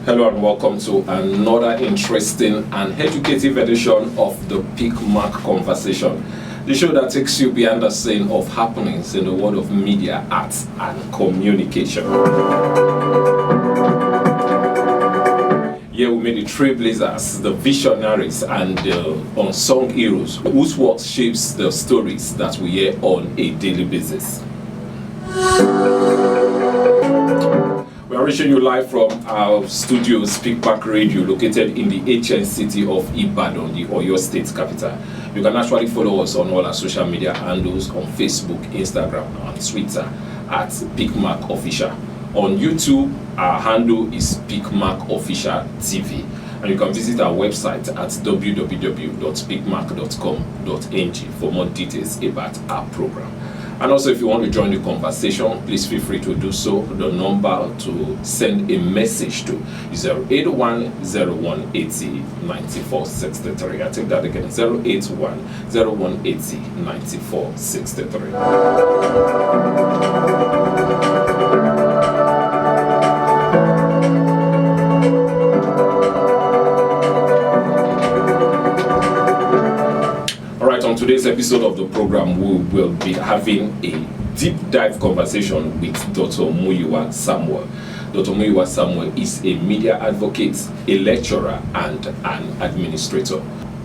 Hello and welcome to another interesting and educative edition of the PICMAC Conversation, the show that takes you beyond the scene of happenings in the world of media, arts and communication. Here we meet the trailblazers, the visionaries and the unsung heroes whose work shapes the stories that we hear on a daily basis. We are reaching you live from our studios, PICMAC Radio, located in the ancient city of Ibadan, the Oyo State capital. You can actually follow us on all our social media handles on Facebook, Instagram, and Twitter at PICMAC Official. On YouTube, our handle is PICMAC Official TV. And you can visit our website at www.picmac.com.ng for more details about our program. And also, if you want to join the conversation, please feel free to do so. The number to send a message to is 08101809463. I take that again, 08101809463. On today's episode of the program, we will be having a deep dive conversation with Dr. Muyiwa Samuel. Dr. Muyiwa Samuel is a media advocate, a lecturer, and an administrator.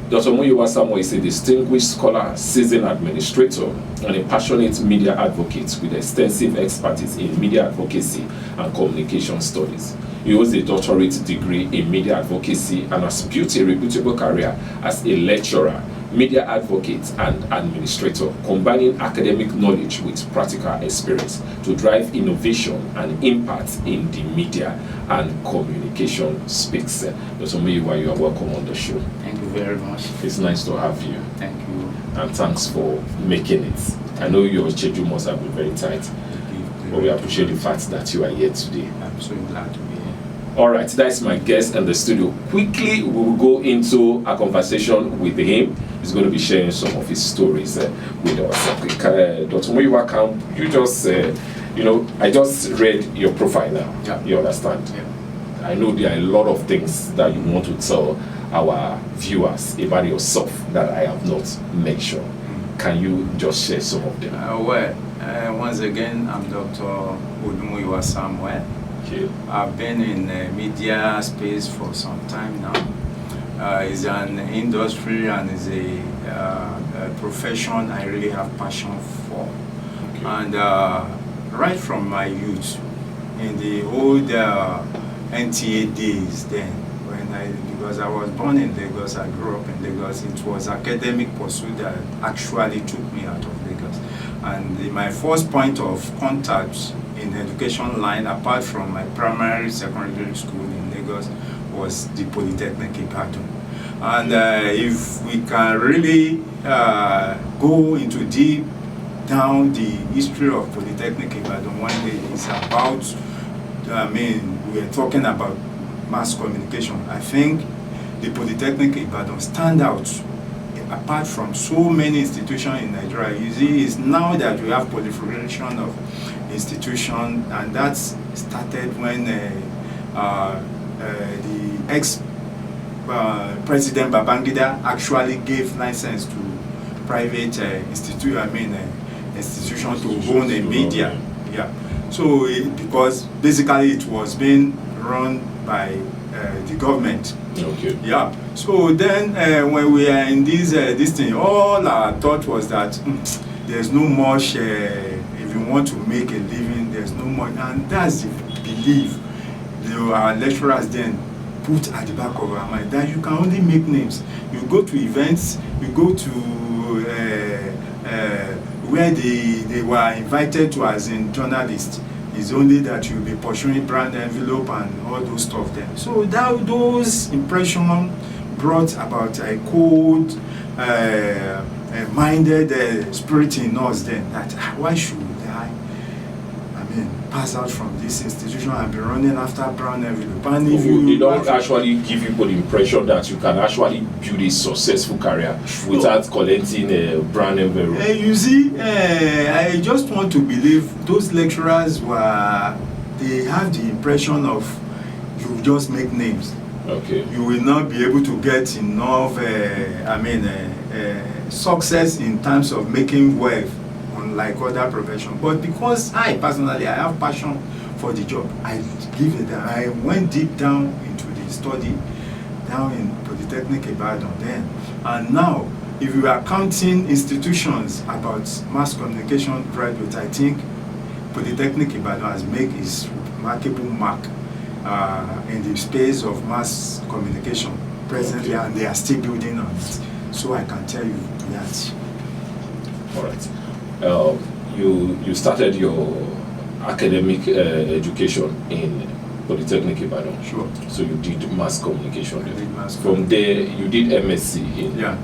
Dr. Muyiwa Samuel is a distinguished scholar, seasoned administrator, and a passionate media advocate with extensive expertise in media advocacy and communication studies. He holds a doctorate degree in media advocacy and has built a reputable career as a lecturer, media advocate and administrator, combining academic knowledge with practical experience to drive innovation and impact in the media and communication space. Dr. Muyiwa, you are welcome on the show. Thank you very much. It's nice to have you. Thank you. And thanks for making it. I know your schedule must have been very tight, but we appreciate the fact that you are here today. I'm so glad to be here. All right, that's my guest in the studio. Quickly, we will go into a conversation with him. He's going to be sharing some of his stories with us. Dr. Muyiwa, you just, I just read your profile now. Yeah. You understand? Yeah. I know there are a lot of things that you want to tell our viewers about yourself that I have not mentioned. Can you just share some of them? Once again, I'm Dr. Muyiwa Samuel. Okay. I've been in the media space for some time now. It's an industry and it's a profession I really have passion for. Okay. And right from my youth, in the old NTA days then, because I was born in Lagos, I grew up in Lagos, it was academic pursuit that actually took me out of Lagos. And my first point of contact in education line, apart from my primary secondary school in Lagos, was the Polytechnic Ibadan. And if we can really go into deep down the history of Polytechnic Ibadan, one day it's about, we are talking about mass communication. I think the Polytechnic Ibadan stand out apart from so many institutions in Nigeria. You see, it's now that we have proliferation of institutions, and that started when the ex-president Babangida actually gave license to private institution to own a media. Yeah. So because basically it was being run by the government. Okay. Yeah. So then when we are in this thing, all our thought was that there's no much. If you want to make a living, there's no money, and that's the belief our lecturers then put at the back of our mind, that you can only make names. You go to events, you go to where they were invited to as in journalists. It's only that you'll be pursuing brand envelope and all those stuff then. So those impressions brought about a cold minded spirit in us then, that why should I pass out from this institution and be running after brown envelope? And if you don't actually give people the impression that you can actually build a successful career without collecting a brown envelope. You see, I just want to believe those lecturers they have the impression of you just make names. Okay. You will not be able to get enough, success in terms of making wealth, unlike other professions. But because I personally, I have passion for the job, I give it. I went deep down into the study down in Polytechnic Ibadan then, and now, if you are counting institutions about mass communication graduates, I think Polytechnic Ibadan has made its remarkable mark in the space of mass communication presently, and they are still building on it. So I can tell you that. All right. You started your academic education in Polytechnic Ibadan. Sure. So you did mass communication. I did mass From there, you did MSc in. Yeah.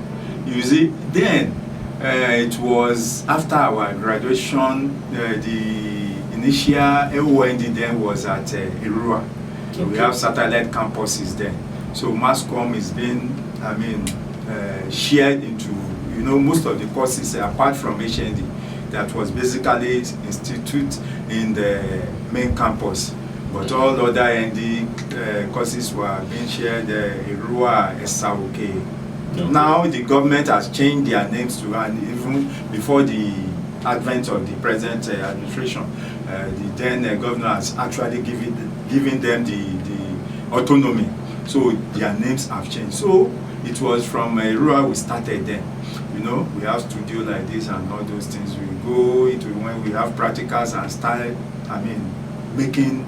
You see, then it was after our graduation, the initial AOND then was at Irua. Okay. We have satellite campuses then. So mass comm is being, shared into, most of the courses apart from HND, that was basically institute in the main campus. But all other ND courses were being shared, Irua, SAOK. Okay. Now the government has changed their names to, and even before the advent of the present administration, the then governor has actually given them the autonomy. So their names have changed. So it was from Irua we started then. We have studio like this and all those things. We go into when we have practicals and start, making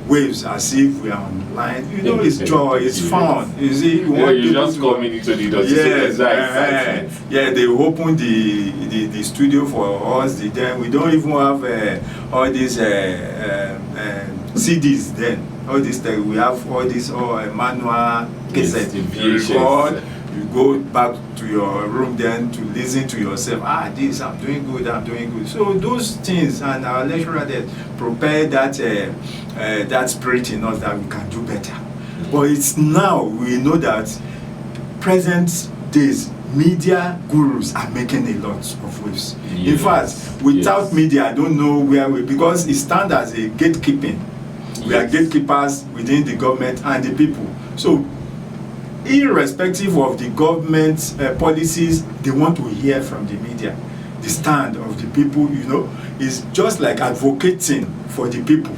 waves as if we are online. It's joy, it's fun. You see, you just come into the yes, they open the studio for us. Then we don't even have all these CDs. Then all this we have all these manual cassettes. You record. You go back to your room then to listen to yourself. I'm doing good. So those things, and our lecturer that prepare that spirit in us that we can do better. But it's now we know that present days media gurus are making a lot of waves. Yes. In fact, without media, I don't know where because it stands as a gatekeeping. We are gatekeepers within the government and the people. So irrespective of the government's policies, they want to hear from the media. The stand of the people, is just like advocating for the people.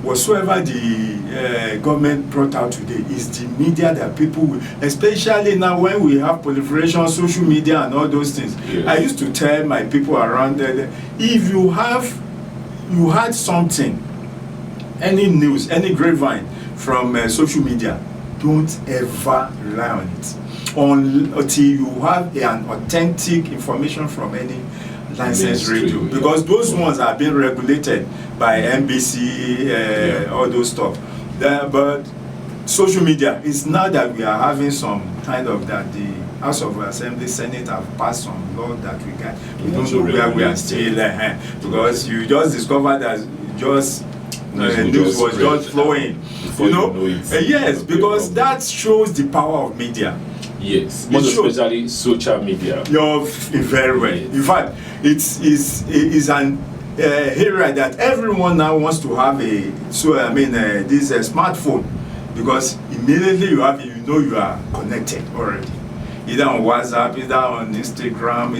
Whatsoever the government brought out today is the media that people will, especially now when we have proliferation, social media and all those things. Yes. I used to tell my people around there, if you had something, any news, any grapevine from social media, don't ever rely on it until you have an authentic information from any licensed radio, because those ones are being regulated by NBC, all those stuff. But social media is now that we are having some kind of that the House of Assembly, Senate have passed some law that we don't know where we are still, because you just discovered that news was just flowing. Yes, because that shows the power of media. Yes, most especially social media. You're very well. Yes. In fact, it's an area that everyone now wants to have this smartphone, because immediately you have it, you are connected already. Either on WhatsApp, either on Instagram,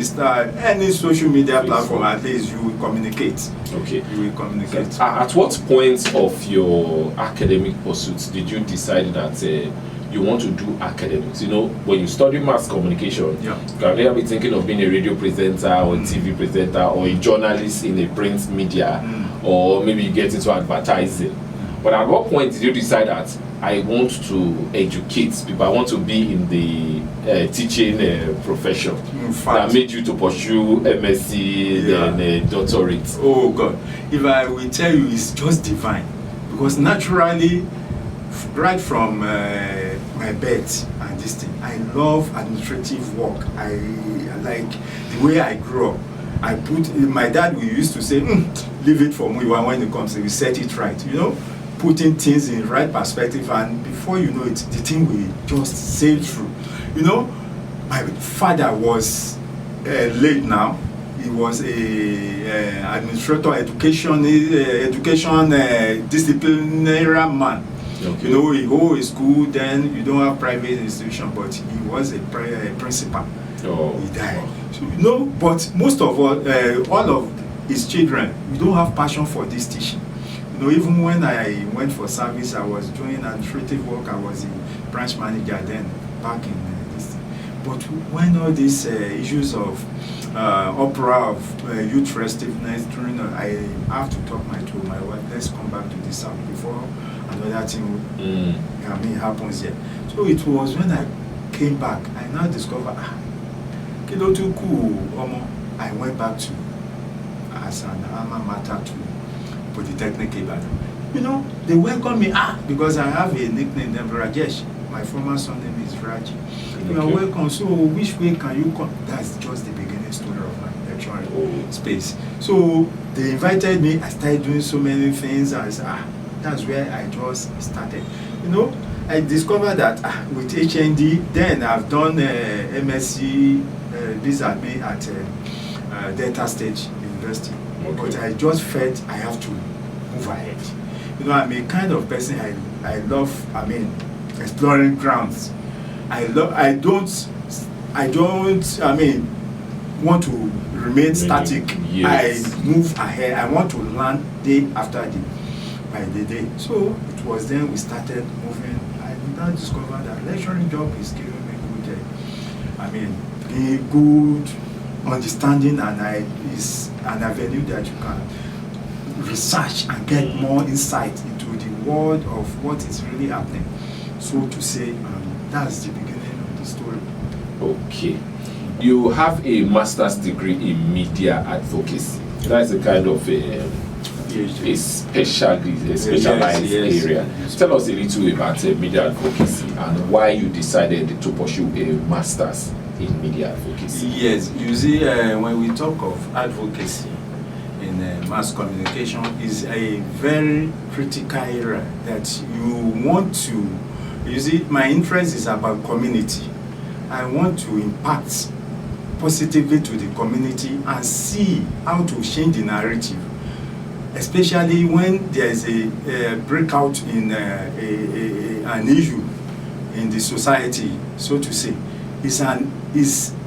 any social media platform, at least you will communicate. Okay. You will communicate. At what point of your academic pursuits did you decide that you want to do academics? When you study mass communication, you can either be thinking of being a radio presenter or a TV presenter or a journalist in a print media, or maybe you get into advertising. But at what point did you decide that I want to educate people, I want to be in the teaching profession? In fact, that made you to pursue MSc, then doctorate? Oh God, if I will tell you, it's just divine. Because naturally, right from my birth and this thing, I love administrative work. I like the way I grew up. My dad, we used to say, leave it for Muyiwa when it comes, we set it right, putting things in right perspective, and before you know it, the thing will just sail through. My father was late now. he was a administrator, education disciplinary man. Okay. You know, he go to school, then you don't have private institution, but he was a principal. Oh. He died. So, you know, but most of all of his children, we don't have passion for this teaching. You know, even when I went for service, I was doing administrative work. I was a branch manager then, back in this. But when all these issues of opera of youth restiveness during, I have to talk to my wife. Let's come back to this before another thing happens here. So it was when I came back, I now discovered, Kilo too cool, I went back to as an alma mater to Polytechnic Ibadan. You know, they welcome me because I have a nickname named Rajesh. My former son name is Raji. You are welcome. So which way can you come? That's just the beginning story of my lecturing space. So they invited me. I started doing so many things. I said, that's where I just started. You know, I discovered that with HND, then I've done MSc BSADME at Delta State University. Okay. But I just felt I have to move ahead. You know, I'm a kind of person, I love, exploring grounds. I don't want to remain static. Yes. I move ahead. I want to learn day after day, by the day. So it was then we started moving. I now discovered that lecturing job is giving me good, good understanding, and is an avenue that you can research and get more insight into the world of what is really happening. So to say, that's the beginning of the story. Okay. You have a master's degree in media advocacy. That's a kind of a specialized area. Yes. Tell us a little about media advocacy and why you decided to pursue a master's in media advocacy. Yes, you see, when we talk of advocacy in mass communication, is a very critical area that you want to. You see, my interest is about community. I want to impact positively to the community and see how to change the narrative, especially when there is a breakout in an issue in the society, so to say. Is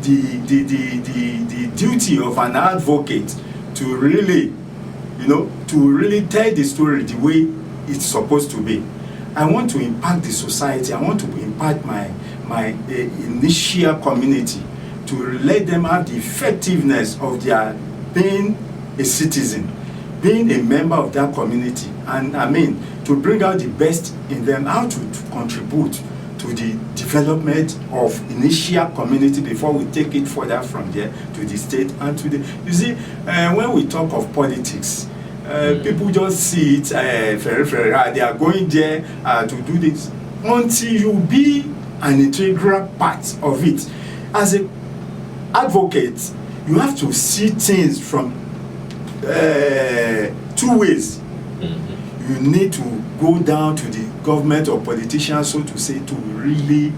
the duty of an advocate to really, tell the story the way it's supposed to be. I want to impact the society. I want to impact my initial community to let them have the effectiveness of their being a citizen, being a member of that community, and to bring out the best in them, how to contribute to the development of initial community before we take it further from there to the state and to the. You see, when we talk of politics, people just see it they are going there to do this, until you be an integral part of it. As an advocate, you have to see things from 2 ways. You need to go down to the government or politicians, so to say, to really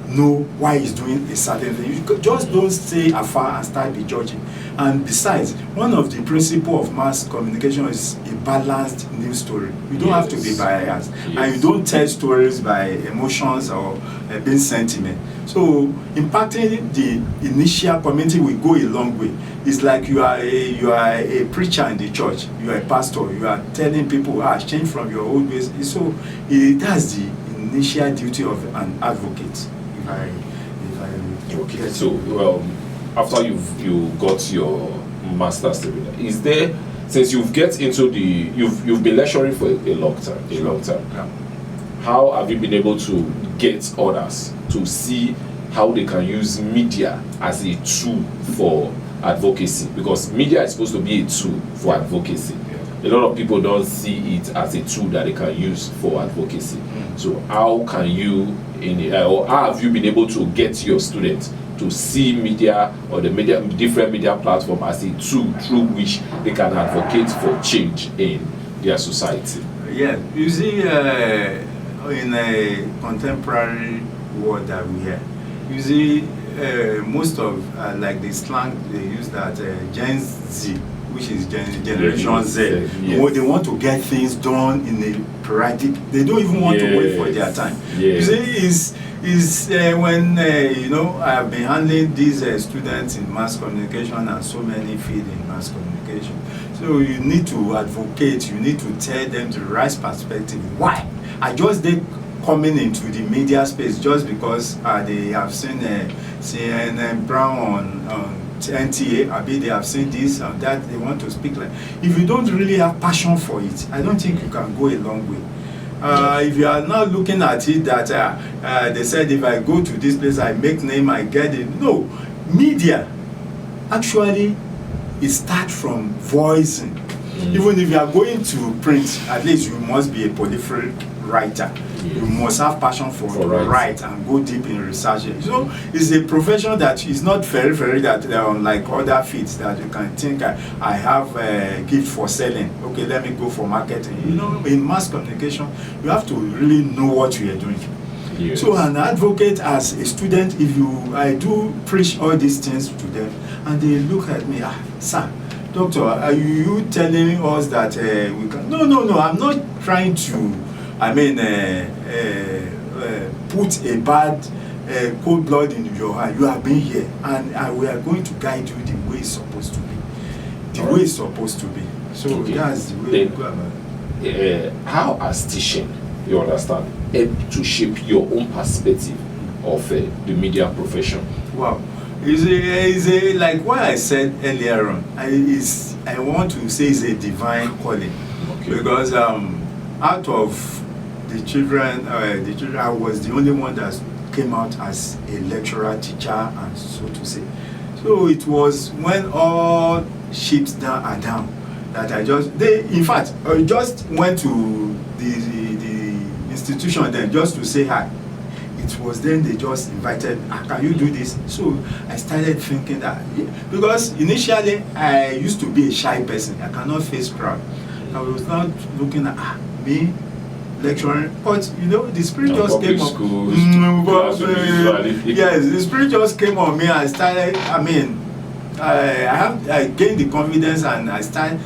know why he's doing a certain thing. You just don't stay afar and start be judging. And besides, one of the principles of mass communication is a balanced news story. You don't have to be biased, and you don't tell stories by emotions or being sentiment. So impacting the initial community will go a long way. It's like you are a preacher in the church. You are a pastor. You are telling people, change from your old ways. So that's the initial duty of an advocate. Okay. So after you got your master's degree, is there, since you've been lecturing for a long time, Yeah. how have you been able to get others to see how they can use media as a tool for advocacy? Because media is supposed to be a tool for advocacy. A lot of people don't see it as a tool that they can use for advocacy. So how can you, or how have you been able to get your students to see media or the different media platform as a tool through which they can advocate for change in their society? Yeah, you see, in a contemporary world that we have, you see, most of like the slang they use that Gen Z, which is Generation Z. Yes. They want to get things done in a periodic. They don't even want to wait for their time. Yes. You see, when you know, I've been handling these students in mass communication and so many fields in mass communication. So you need to advocate. You need to tell them the right perspective. Why? I just did coming into the media space just because they have seen CNN Brown on NTA, I mean, they have seen this and that, they want to speak like. If you don't really have passion for it, I don't think you can go a long way. If you are not looking at it that they said if I go to this place, I make name, I get it. No, media, actually, it starts from voicing. Even if you are going to print, at least you must be a prolific writer. You must have passion for write and go deep in research. So it's a profession that is not very that like other fields that you can think I have a gift for selling. Okay, let me go for marketing. You know, in mass communication, you have to really know what you are doing. Yes. So an advocate as a student, I do preach all these things to them, and they look at me, sir, doctor, are you telling us that we can? No, I'm not trying to. I mean, put a bad cold blood in your heart. You have been here, and we are going to guide you the way it's supposed to be. The way it's supposed to be. So that's the way you go about it. How has teaching, you understand, helped to shape your own perspective of the media profession? Wow. Is like what I said earlier on. I want to say it's a divine calling. Because out of the children, I was the only one that came out as a lecturer, teacher, and so to say. So it was when all ships are down that I just went to the institution then just to say hi. It was then they just invited, can you do this? So I started thinking that, because initially I used to be a shy person. I cannot face crowd. I was not looking at me lecturing, but you know, the spirit just came on. Yes, the spirit just came on me. I started. I mean, I gained the confidence, and I started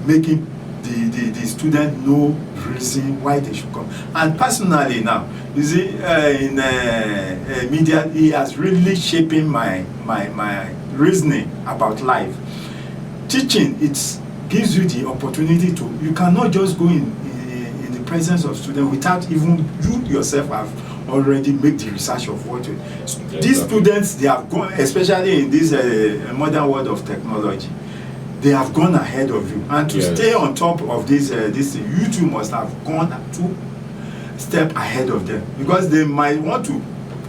making the student know reason why they should come. And personally now, you see, in media, it has really shaping my reasoning about life. Teaching, it gives you the opportunity to. You cannot just go in the presence of students without even you yourself have already made the research of what you. These students, they have gone, especially in this modern world of technology. They have gone ahead of you, and to stay on top of this, you too must have gone 2 steps ahead of them, because they might want to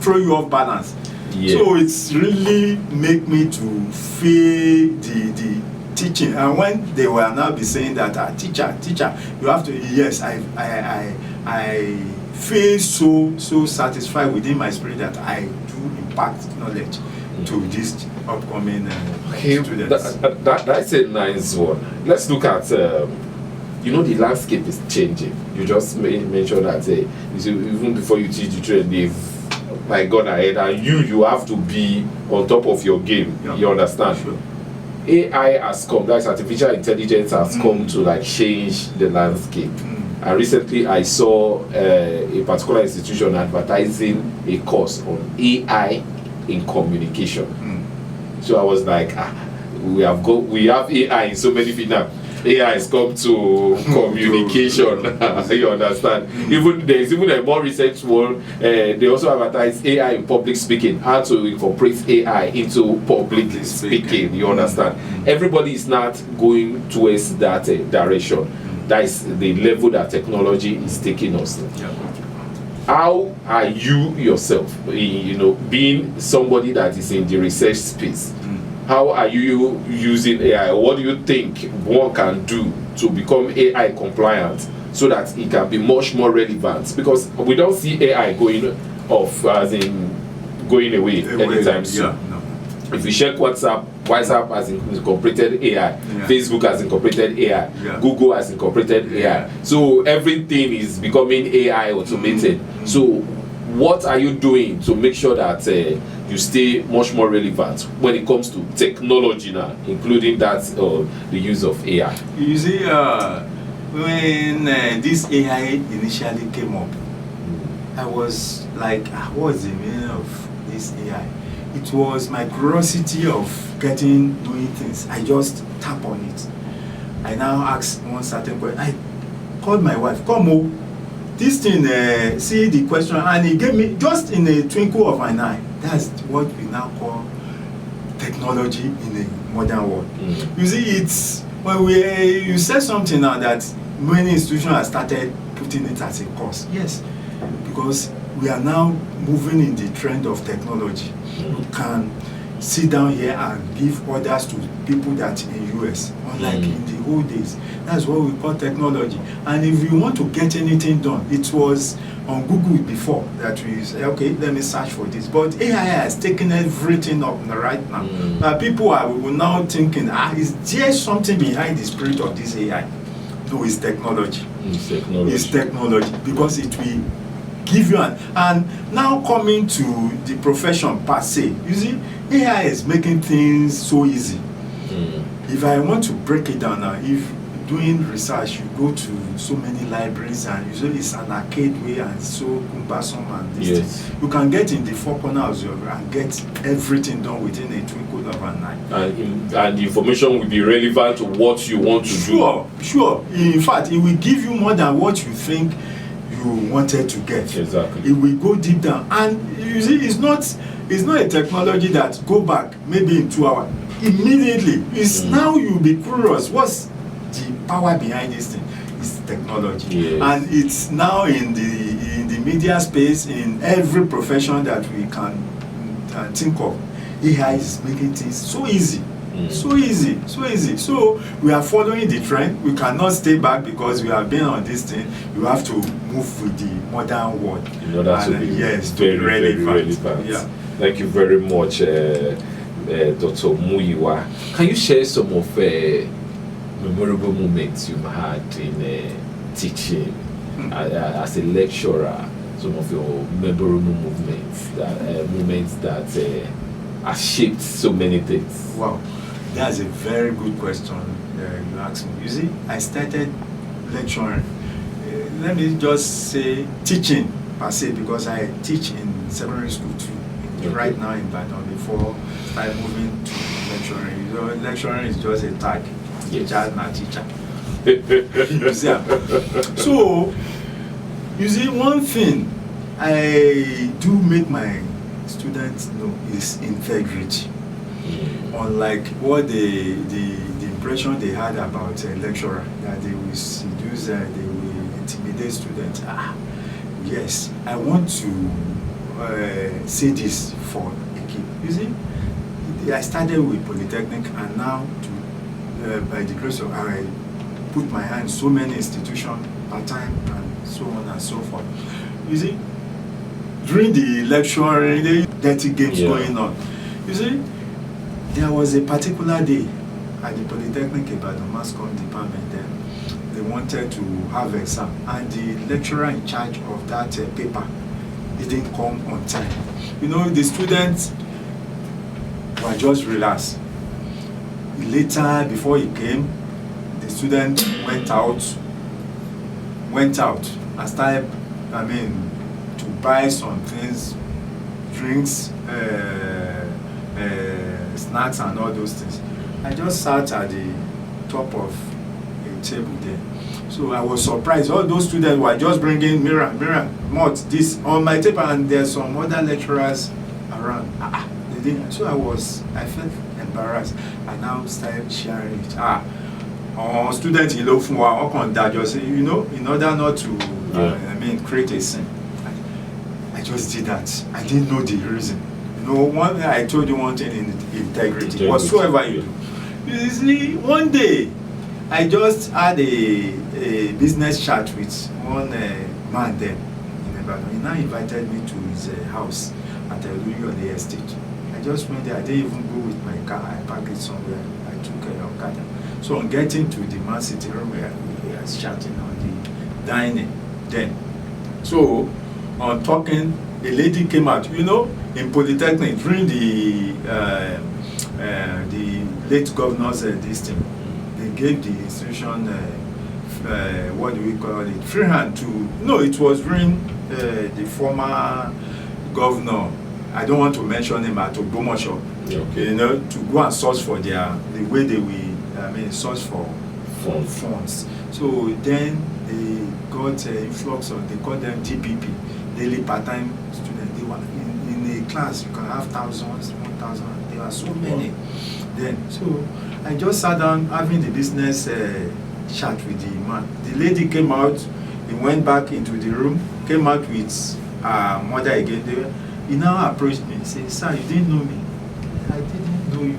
throw you off balance. So it's really make me to feel the teaching, and when they will now be saying that teacher, you have to. Yes, I feel so satisfied within my spirit that I do impact knowledge to this upcoming students. That's a nice one. Let's look at, you know, the landscape is changing. You just mentioned that you see, even before you teach the children, they've gone ahead, and you have to be on top of your game. You understand? Sure. AI has come, that's artificial intelligence has come to change the landscape. And recently I saw a particular institution advertising a course on AI in communication. So I was like, we have AI in so many fields now. AI has come to communication. You understand? There's even a more recent one. They also advertise AI in public speaking. How to incorporate AI into public speaking. You understand? Everybody is not going towards that direction. That is the level that technology is taking us. How are you yourself, being somebody that is in the research space? How are you using AI? What do you think one can do to become AI compliant so that it can be much more relevant? Because we don't see AI going off, as in going away anytime soon. If you check WhatsApp has incorporated AI, Facebook has incorporated AI, Google has incorporated AI. So everything is becoming AI automated. So what are you doing to make sure that you stay much more relevant when it comes to technology now, including that the use of AI? You see, when this AI initially came up, I was like, what's the meaning of this AI? It was my curiosity of doing things. I just tap on it. I now ask one certain question. I called my wife, come on, this thing, see the question, and he gave me just in a twinkle of an eye. That's what we now call technology in a modern world. You see, it's when you said something now that many institutions have started putting it as a course. Yes, because we are now moving in the trend of technology. You can sit down here and give orders to people that in US, unlike in the old days. That's what we call technology. And if you want to get anything done, it was on Google before that we say, okay, let me search for this. But AI has taken everything up right now. People are now thinking, is there something behind the spirit of this AI? No, it's technology. It's technology because it will give you and now coming to the profession per se, you see, AI is making things so easy. If I want to break it down now, if doing research, you go to so many libraries and usually it's an arcade way and so cumbersome and this thing. You can get in the four corners of your and get everything done within a twinkle of an eye. And the information will be relevant to what you want to do. Sure. In fact, it will give you more than what you think you wanted to get. Exactly. It will go deep down, and you see, it's not a technology that go back maybe in 2 hours. Immediately, it's now you'll be curious. What's the power behind this thing? It's technology, and it's now in the media space, in every profession that we can think of. AI is making things so easy. So easy. So we are following the trend. We cannot stay back because we have been on this thing. You have to move with the modern world in order to be very relevant. Yeah. Thank you very much, Dr. Muyiwa. Can you share some of memorable moments you've had in teaching as a lecturer? Some of your memorable moments that have shaped so many things. Wow. That's a very good question you asked me. You see, I started lecturing. Let me just say teaching per se, because I teach in secondary school too. Right now in Ibadan, before I moving to lecturing. You know, lecturing is just a tag. Teacher, not teacher. You see? So, you see, one thing I do make my students know is integrity. Unlike what the impression they had about a lecturer, that they will seduce, they will intimidate students. Yes, I want to say this for a kid. You see, I started with Polytechnic, and now by the grace of God, I put my hand in so many institutions part-time and so on and so forth. You see, during the lecturing, there are dirty games going on. You see, there was a particular day at the Polytechnic Ibadan Mass Comm department. Then they wanted to have exam, and the lecturer in charge of that paper didn't come on time. You know, the students were just relaxed. Later, before he came, the student went out and started, to buy some things, drinks, snacks and all those things. I just sat at the top of a table there. So I was surprised. All those students were just bringing mirror, mud, this on my table, and there's some other lecturers around. They didn't. So I felt embarrassed. I now started sharing it. Students in Lofunwa, just say, you know, in order not to create a scene. I just did that. I didn't know the reason. You know, one thing I told you, one thing in integrity, whatsoever you do. You see, one day I just had a business chat with one man there in Ibadan. He now invited me to his house at the estate. I just went there. I didn't even go with my car. I parked it somewhere. I took a Okada. So on getting to the man's sitting room, we were chatting on the dining then. So on talking, a lady came out, you know, in Polytechnic during the late governor's this thing. They gave the institution, what do we call it, free hand to, no, it was during the former governor, I don't want to mention him, at Ogbomoso, you know, to go and source for the way they will, source for funds. So then they got influx of, they call them DPP, daily part-time students. They were in a class, you can have thousands, 1,000, there are so many. Then, so I just sat down having the business chat with the man. The lady came out, he went back into the room, came out with her mother again. He now approached me and said, "Sir, you didn't know me." "I didn't know you."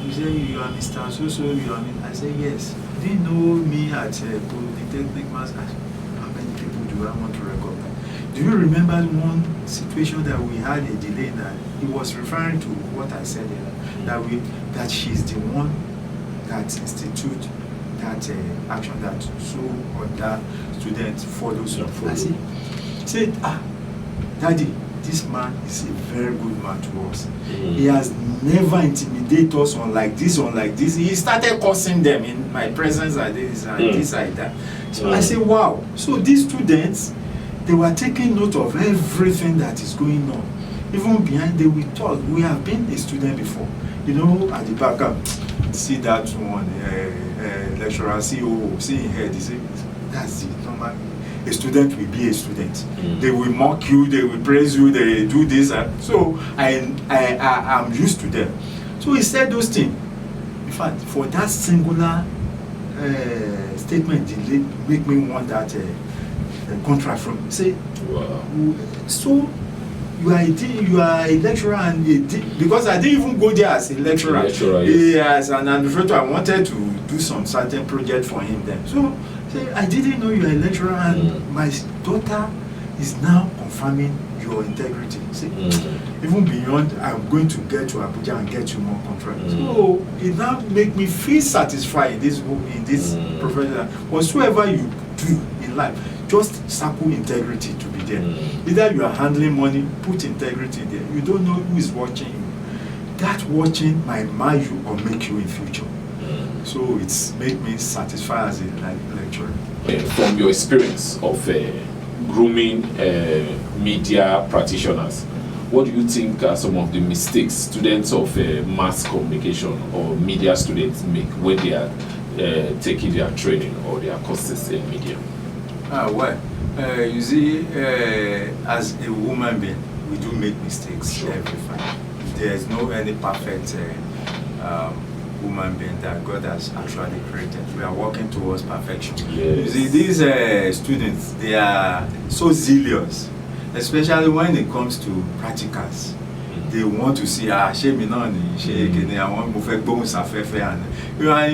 You say you are Mr. So-so, you are me. I said, "Yes." "You didn't know me at Polytechnic Mass." How many people do I want to recognize? Do you remember one situation that we had a delay that he was referring to what I said earlier, that she's the one that institute that action that so other students follow. I said, "Daddy, this man is a very good man to us. He has never intimidated us on like this, He started cursing them in my presence like this and this like that." So I said, wow. So these students, they were taking note of everything that is going on. Even behind, they will talk. We have been a student before. You know, at the back, see that one, lecturer, CEO, seeing here, they say, that's it, normal. A student will be a student. They will mock you, they will praise you, they do this. So I'm used to them. So he said those things. In fact, for that singular statement, it make me want that contract from him. Say, wow. So you are a lecturer, and because I didn't even go there as a lecturer. Yes, and I wanted to do some certain project for him then. So I didn't know you are a lecturer, and my daughter is now confirming your integrity. See, even beyond, I'm going to get to Abuja and get you more contracts. So it now make me feel satisfied in this profession. Whatsoever you do in life, just circle integrity to be there. Either you are handling money, put integrity there. You don't know who is watching you. That watching might mar you or make you in future. So it's made me satisfied as a lecturer. From your experience of grooming media practitioners, what do you think are some of the mistakes students of mass communication or media students make when they are taking their training or their courses in media? You see, as a woman being, we do make mistakes every time. There is no any perfect woman being that God has actually created. We are working towards perfection. Yes. You see, these students, they are so zealous, especially when it comes to practicals. They want to see and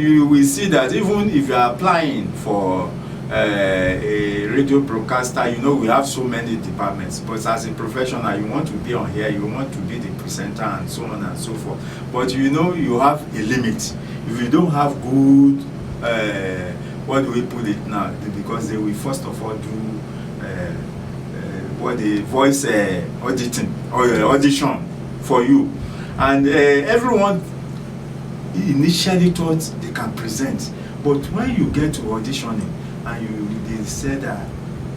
you will see that even if you are applying for a radio broadcaster, you know, we have so many departments, but as a professional, you want to be on here, you want to be the presenter and so on and so forth, but you know you have a limit. If you don't have good what do we put it now, because they will first of all do what the voice auditing or audition for you, and everyone initially thought they can present, but when you get to auditioning and they said that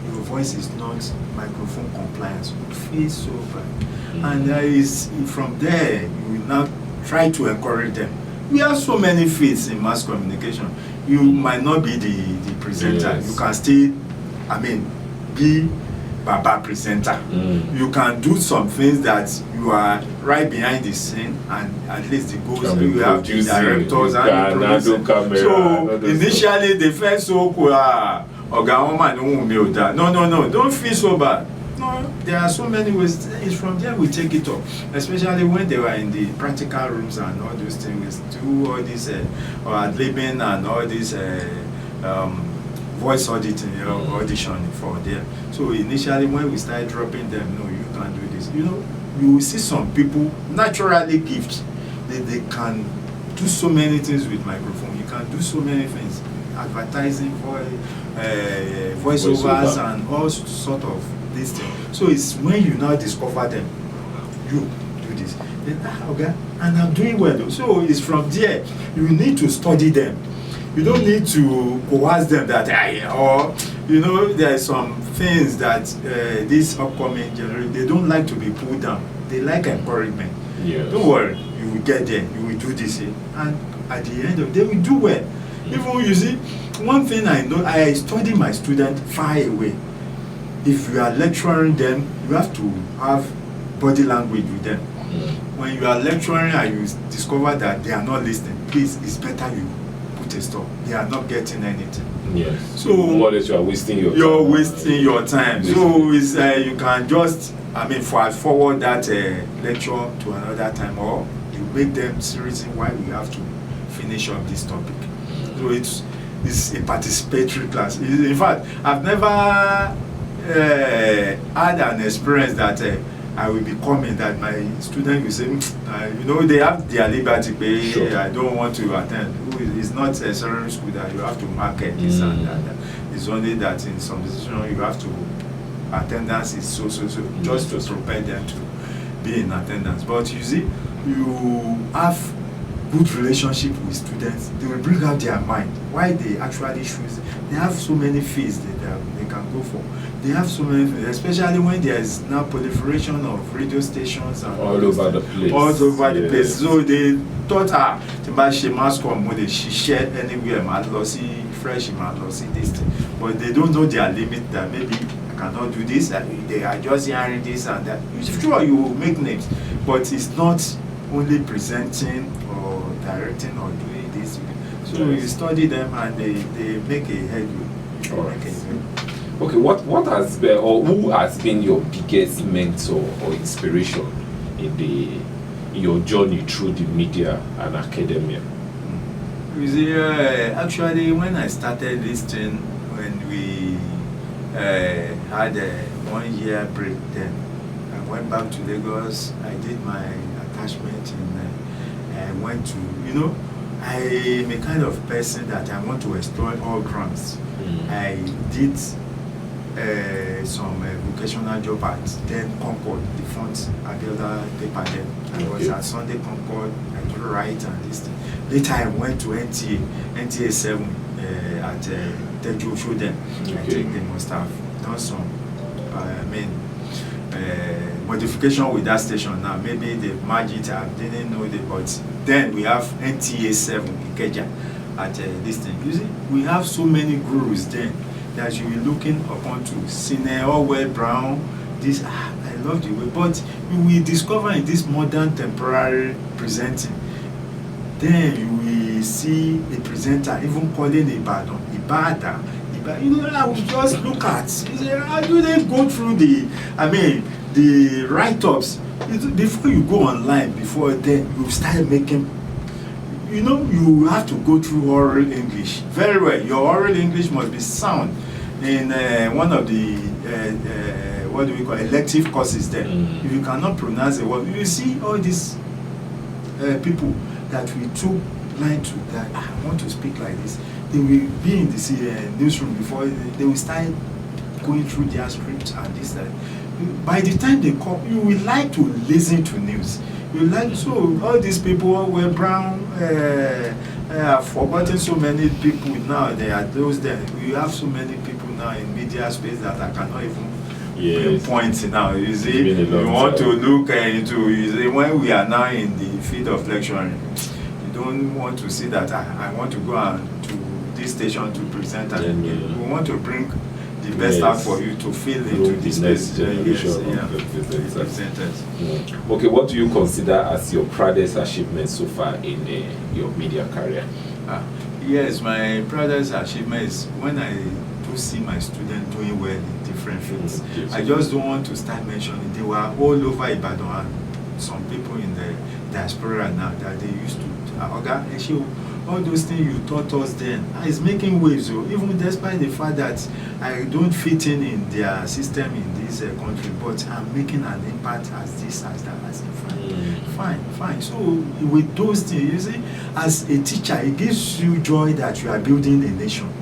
your voice is not microphone compliant, you feel so bad. And from there you will now try to encourage them. We have so many fields in mass communication. You might not be the presenter. Yes. You can still, be Baba presenter. You can do some things that you are right behind the scene, and at least the goals you have the directors and the producers. So initially they felt so cool. No, don't feel so bad. No, there are so many ways. It's from there we take it up, especially when they were in the practical rooms and all those things. Do all this ad-libbing and all this voice auditing, auditioning for them. So initially when we started dropping them, no, you can't do this. You know, you will see some people naturally gifted. They can do so many things with microphone. You can do so many things, advertising for voiceovers and all sort of this thing. So it's when you now discover them, you do this. Then, okay, and I'm doing well though. So it's from there, you need to study them. You don't need to coerce them that, or, there are some things that this upcoming generation, they don't like to be pulled down. They like encouragement. Yes. Don't worry, you will get there, you will do this, and at the end of the day, we do well. Even, you see, one thing I know, I study my student far away. If you are lecturing them, you have to have body language with them. When you are lecturing and you discover that they are not listening, please, it's better you put a stop. They are not getting anything. Yes. So more or less you are wasting your time. You're wasting your time. So it's you can just, fast forward that lecture to another time, or you make them serious why we have to finish up this topic. So it's a participatory class. In fact, I've never had an experience that I will be coming that my student will say, they have their liberty, but Sure. I don't want to attend. It's not a certain school that you have to market this and that. It's only that in some decision you have to, attendance is so, just to prepare them to be in attendance. But you see, you have good relationship with students, they will bring out their mind, why they actually choose. They have so many fees that they can go for. They have so many fees, especially when there is now proliferation of radio stations and all over the place. All over the place. So they thought, she must come when she share anywhere, lossy, fresh, lossy this thing. But they don't know their limit, that maybe I cannot do this, they are just hearing this and that. Sure, you will make names, but it's not only presenting or directing or doing this. So you study them and they make a headway. All right. Okay, what has been, or who has been your biggest mentor or inspiration in your journey through the media and academia? You see, actually, when I started this thing, when we had a 1 year break, then I went back to Lagos. I did my attachment I went to, I am a kind of person that I want to explore all grounds. I did some vocational job at then Concord, the front Abiola paper then. I was at Sunday Concord, I do write and this thing. Later I went to NTA 7 at Tejo Show then. I think they must have done some, modification with that station now. Maybe they merged it, I didn't know it, but then we have NTA 7 in Ikeja at this thing. You see, we have so many gurus then that you will looking upon to Cine, Orwell, Brown, this, I love the way, but you will discover in this modern temporary presenting, then you will see a presenter even calling Ibadan, I will just look at, how do they go through the write-ups? Before you go online, before then, you start making, you have to go through oral English very well. Your oral English must be sound in one of the what do we call elective courses then. If you cannot pronounce a word, you see all these people that we took line to that I want to speak like this. They will be in the newsroom before they will start going through their scripts and this that. By the time they come, you will like to listen to news. You like, so all these people were Brown, I've forgotten so many people now. They are those there. We have so many people now in media space that I cannot even pinpoint now. You see, you want to look into, you see, when we are now in the field of lecturing, you don't want to see that I want to go and to this station to present. We want to bring the best out for you to fill into this space. Okay, what do you consider as your proudest achievement so far in your media career? Yes, my proudest achievement is when I do see my students doing well in different fields. I just don't want to start mentioning. They were all over Ibadan and some people in the diaspora now that they used to. All those things you taught us then is making waves, even despite the fact that I don't fit in their system in this country, but I'm making an impact as this, as that, as fine. So with those things, you see, as a teacher, it gives you joy that you are building a nation,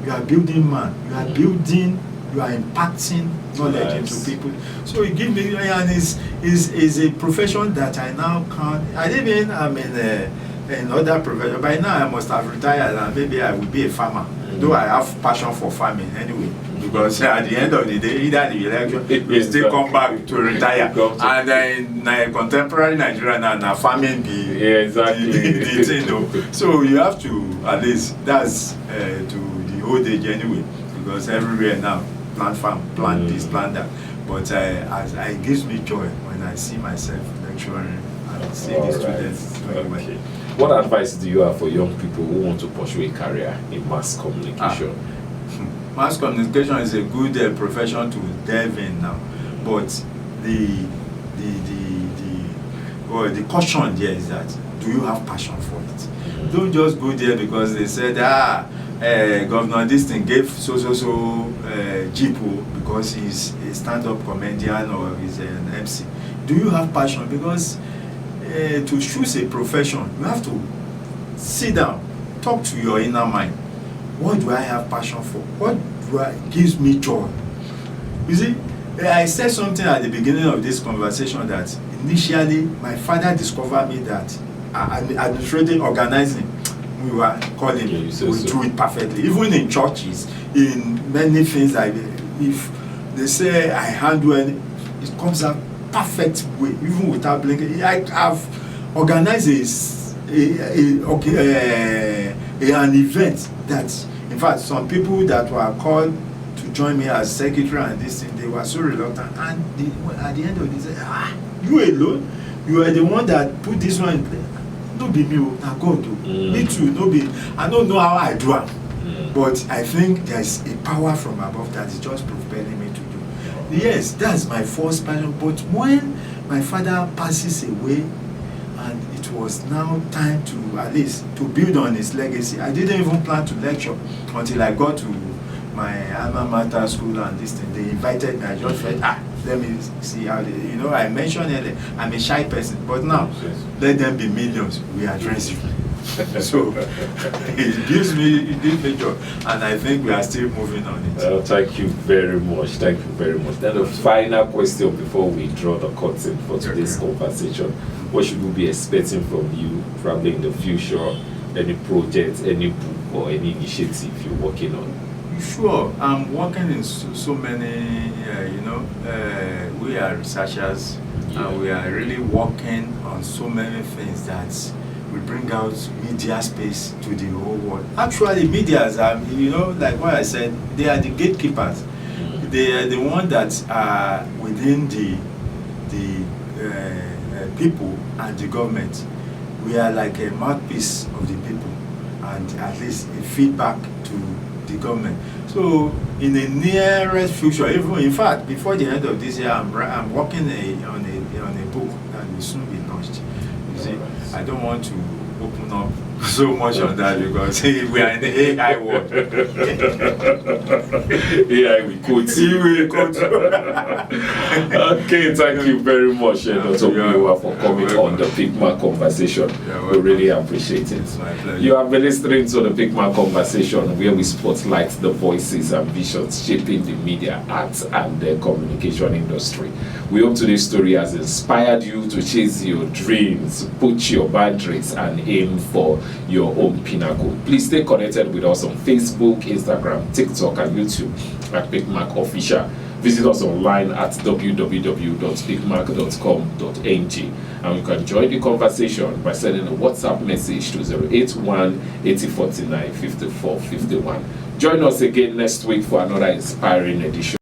you are building man, you are building you are impacting knowledge Nice. into people. So it gives me, and is a profession that I now can't. I didn't mean I'm in another profession. By now I must have retired and maybe I will be a farmer. Though I have passion for farming anyway. Because at the end of the day, either the election, you still come back to retire. And in contemporary Nigeria now, farming the thing. Though. So you have to, at least, that's to the old age anyway. Because everywhere now, plant farm, plant this, plant that. But it gives me joy when I see myself lecturing and see the students doing well. What advice do you have for young people who want to pursue a career in mass communication? Mass communication is a good profession to delve in now, but the caution there is that, do you have passion for it? Don't just go there because they said, Governor this thing gave Jeep because he's a stand-up comedian or he's an MC. Do you have passion? Because to choose a profession, you have to sit down, talk to your inner mind. What do I have passion for? What gives me joy? You see, I said something at the beginning of this conversation that initially my father discovered me that administrating, organizing, we were calling, we do it perfectly. Even in churches, in many things, if they say I handle it, it comes out perfect way, even without blinking. I have organized an event that, in fact, some people that were called to join me as secretary and this thing, they were so reluctant. And at the end of the day, you alone, you are the one that put this one in place. No be me, na God do. Me too, no be. I don't know how I do it, but I think there's a power from above that is just propelling me to do. Yes, that's my first passion. But when my father passes away, and it was now time to at least to build on his legacy. I didn't even plan to lecture until I got to my alma mater school and this thing. They invited me. I just felt, let me see how they, I mentioned earlier, I'm a shy person, but now let them be millions. We address you. So it gives me joy, and I think we are still moving on it. Thank you very much. Thank you very much. Then the final question before we draw the curtain for today's conversation. What should we be expecting from you probably in the future? Any project, any book, or any initiative you're working on? Sure, I'm working in so many, we are researchers, and we are really working on so many things that we bring out media space to the whole world. Actually, medias are, like what I said, they are the gatekeepers. They are the ones that are within the people and the government. We are like a mouthpiece of the people, and at least a feedback to the government. So in the nearest future, even in fact before the end of this year, I'm working on a book that will soon be launched. You see, I don't want to open up so much on that because we are in the AI world. Yeah, we could. Okay, thank you very much, Dr. Muyiwa, for coming on the PICMAC Conversation. We really appreciate it. It's my pleasure. You have been listening to the PICMAC Conversation, where we spotlight the voices and visions shaping the media, arts, and the communication industry. We hope today's story has inspired you to chase your dreams, put your boundaries, and aim for your own pinnacle. Please stay connected with us on Facebook, Instagram, TikTok, and YouTube at PICMAC Official. Visit us online at www.picmac.com.ng, and you can join the conversation by sending a WhatsApp message to 081-8049-5451. Join us again next week for another inspiring edition.